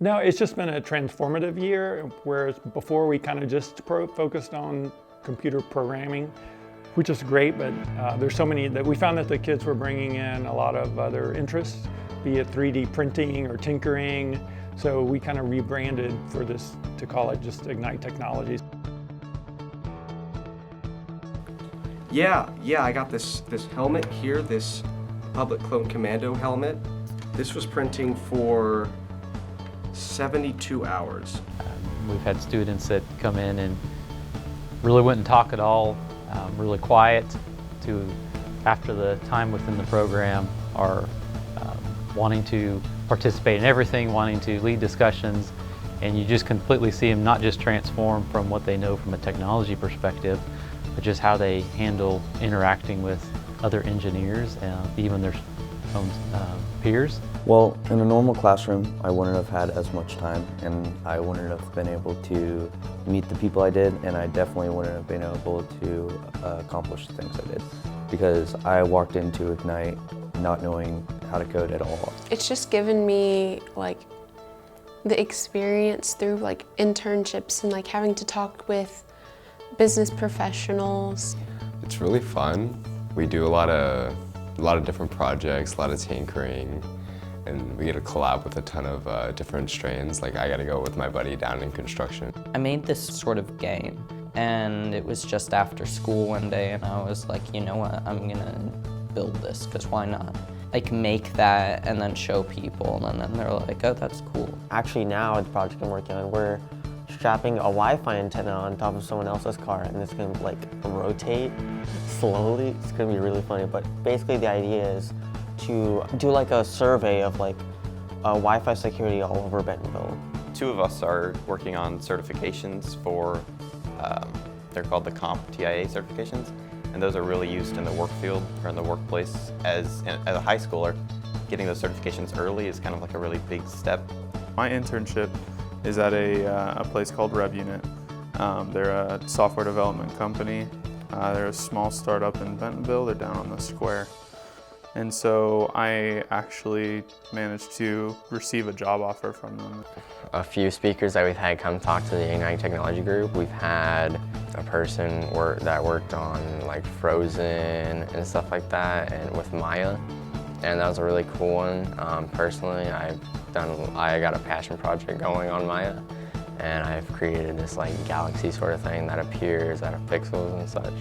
No, it's just been a transformative year, whereas before we kind of just focused on computer programming, which is great, but there's so many that we found that the kids were bringing in a lot of other interests, be it 3D printing or tinkering. So we kind of rebranded for this to call it just Ignite Technologies. Yeah, I got this helmet here, this Public Clone Commando helmet. This was printing for 72 hours. We've had students that come in and really wouldn't talk at all, really quiet, to after the time within the program are wanting to participate in everything, wanting to lead discussions, and you just completely see them not just transform from what they know from a technology perspective, but just how they handle interacting with other engineers, even their own peers. Well, in a normal classroom, I wouldn't have had as much time, and I wouldn't have been able to meet the people I did, and I definitely wouldn't have been able to accomplish the things I did, because I walked into Ignite not knowing how to code at all. It's just given me like the experience through like internships and like having to talk with business professionals. It's really fun. We do a lot of different projects, a lot of tinkering, and we get to collab with a ton of different strains. Like I got to go with my buddy down in construction. I made this sort of game, and it was just after school one day, and I was like, you know what, I'm gonna build this, because why not? Like make that and then show people, and then they're like, oh, that's cool. Actually now, the project I'm working on, we're strapping a Wi-Fi antenna on top of someone else's car, and it's gonna like rotate slowly. It's gonna be really funny, but basically the idea is to do like a survey of like Wi-Fi security all over Bentonville. Two of us are working on certifications for, they're called the CompTIA certifications, and those are really used in the work field or in the workplace. As a high schooler, getting those certifications early is kind of like a really big step. My internship is at a place called RevUnit. They're a software development company. They're a small startup in Bentonville. They're down on the square. And so I actually managed to receive a job offer from them. A few speakers that we've had come talk to the Ignite Technology Group. We've had a person that worked on like Frozen and stuff like that, and with Maya. And that was a really cool one. Personally, I got a passion project going on Maya, and I've created this like galaxy sort of thing that appears out of pixels and such.